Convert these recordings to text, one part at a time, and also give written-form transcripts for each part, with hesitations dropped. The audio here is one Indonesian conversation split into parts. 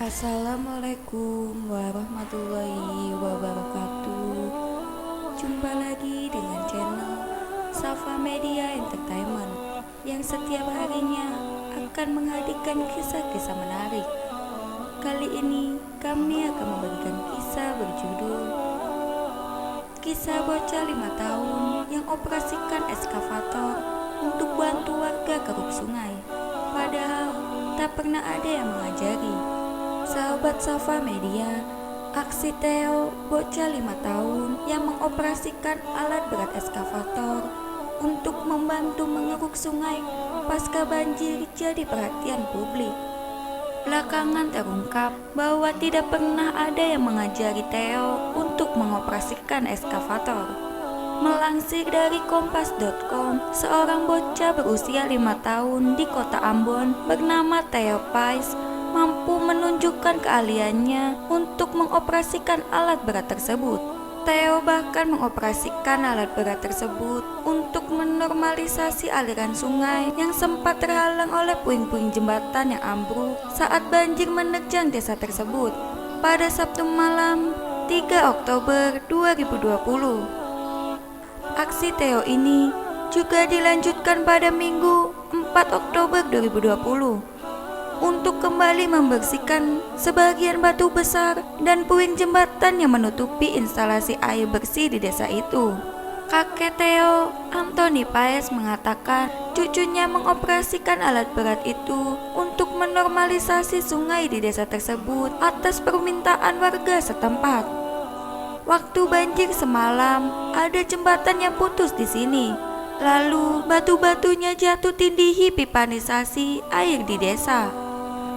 Assalamualaikum warahmatullahi wabarakatuh. Jumpa lagi dengan channel Safa Media Entertainment yang setiap harinya akan menghadirkan kisah-kisah menarik. Kali ini kami akan memberikan kisah berjudul Kisah Bocah 5 tahun yang operasikan eskavator untuk bantu warga keruk sungai, padahal tak pernah ada yang mengajari. Sahabat Safa Media, aksi Theo, bocah 5 tahun yang mengoperasikan alat berat eskavator untuk membantu mengeruk sungai pasca banjir jadi perhatian publik. Belakangan terungkap bahwa tidak pernah ada yang mengajari Theo untuk mengoperasikan eskavator. Melansir dari kompas.com, seorang bocah berusia 5 tahun di kota Ambon bernama Theo Pais mampu menunjukkan keahliannya untuk mengoperasikan alat berat tersebut. Theo bahkan mengoperasikan alat berat tersebut untuk menormalisasi aliran sungai yang sempat terhalang oleh puing-puing jembatan yang ambruk saat banjir menerjang desa tersebut pada Sabtu malam 3 Oktober 2020. Aksi Theo ini juga dilanjutkan pada Minggu 4 Oktober 2020 untuk kembali membersihkan sebagian batu besar dan puing jembatan yang menutupi instalasi air bersih di desa itu. Kakek Theo, Antoni Paes, mengatakan cucunya mengoperasikan alat berat itu untuk menormalisasi sungai di desa tersebut atas permintaan warga setempat. Waktu banjir semalam, ada jembatan yang putus di sini. Lalu batu-batunya jatuh tindihi pipanisasi air di desa.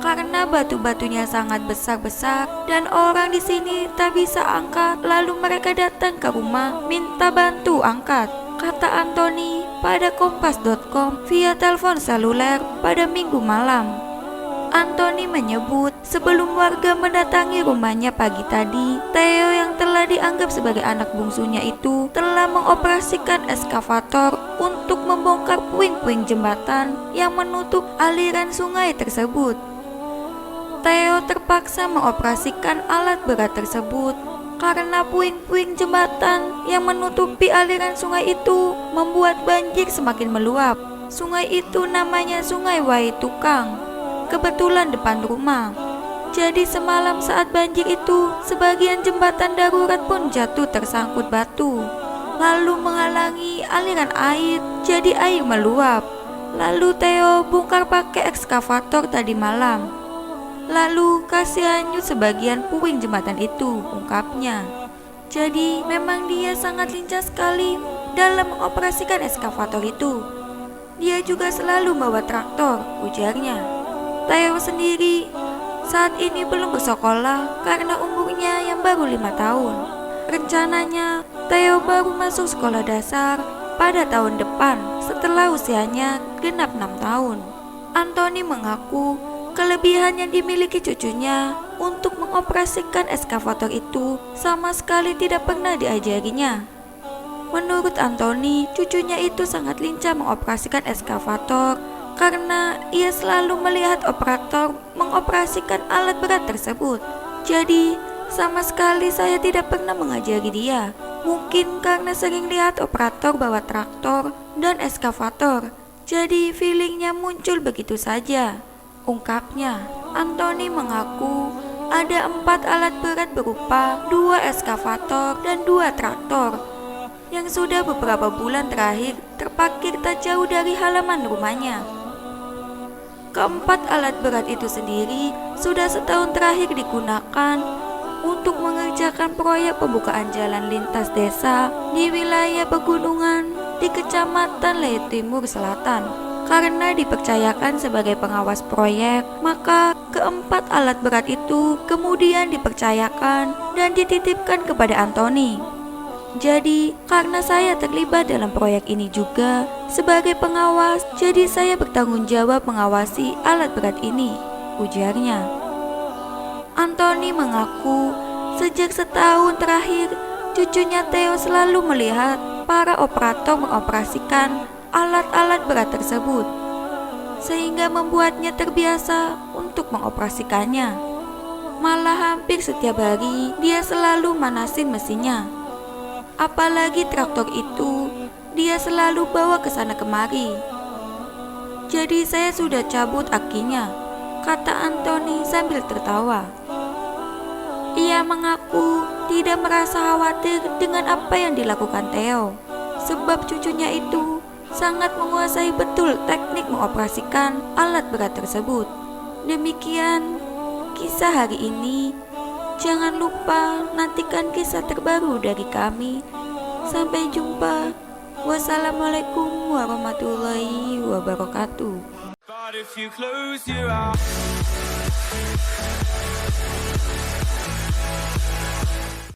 Karena batu-batunya sangat besar-besar dan orang di sini tak bisa angkat, lalu mereka datang ke rumah minta bantu angkat, kata Antoni pada kompas.com via telepon seluler pada Minggu malam. Antoni menyebut sebelum warga mendatangi rumahnya pagi tadi, Theo yang telah dianggap sebagai anak bungsunya itu telah mengoperasikan eskavator untuk membongkar puing-puing jembatan yang menutup aliran sungai tersebut. Theo terpaksa mengoperasikan alat berat tersebut karena puing-puing jembatan yang menutupi aliran sungai itu membuat banjir semakin meluap. Sungai itu namanya Sungai Wai Tukang, kebetulan depan rumah. Jadi semalam saat banjir itu, sebagian jembatan darurat pun jatuh tersangkut batu, lalu menghalangi aliran air, jadi air meluap. Lalu Theo bongkar pakai ekskavator tadi malam. Lalu kasih hanyut sebagian puing jembatan itu, ungkapnya. Jadi memang dia sangat lincah sekali dalam mengoperasikan ekskavator itu. Dia juga selalu bawa traktor, ujarnya. Theo sendiri saat ini belum bersekolah karena umurnya yang baru 5 tahun. Rencananya Theo baru masuk sekolah dasar pada tahun depan setelah usianya genap 6 tahun. Antoni mengaku kelebihan yang dimiliki cucunya untuk mengoperasikan eskavator itu sama sekali tidak pernah diajarinya. Menurut Antoni, cucunya itu sangat lincah mengoperasikan eskavator karena ia selalu melihat operator mengoperasikan alat berat tersebut. Jadi, sama sekali saya tidak pernah mengajari dia. Mungkin karena sering lihat operator bawa traktor dan eskavator, jadi feelingnya muncul begitu saja, ungkapnya. Antoni mengaku ada 4 alat berat berupa 2 eskavator dan 2 traktor yang sudah beberapa bulan terakhir terparkir tak jauh dari halaman rumahnya. Keempat alat berat itu sendiri sudah setahun terakhir digunakan untuk mengerjakan proyek pembukaan jalan lintas desa di wilayah pegunungan di Kecamatan Leit Timur Selatan. Karena dipercayakan sebagai pengawas proyek, maka keempat alat berat itu kemudian dipercayakan dan dititipkan kepada Antoni. Jadi, karena saya terlibat dalam proyek ini juga sebagai pengawas, jadi saya bertanggung jawab mengawasi alat berat ini, ujarnya. Antoni mengaku sejak setahun terakhir, cucunya Theo selalu melihat para operator mengoperasikan alat-alat berat tersebut, sehingga membuatnya terbiasa untuk mengoperasikannya. Malah hampir setiap hari dia selalu manasin mesinnya. Apalagi traktor itu dia selalu bawa ke sana kemari. Jadi saya sudah cabut akinya, kata Anthony sambil tertawa. Ia mengaku tidak merasa khawatir dengan apa yang dilakukan Theo, sebab cucunya itu sangat menguasai betul teknik mengoperasikan alat berat tersebut. Demikian kisah hari ini. Jangan lupa nantikan kisah terbaru dari kami. Sampai jumpa. Wassalamualaikum warahmatullahi wabarakatuh. But if you close your eyes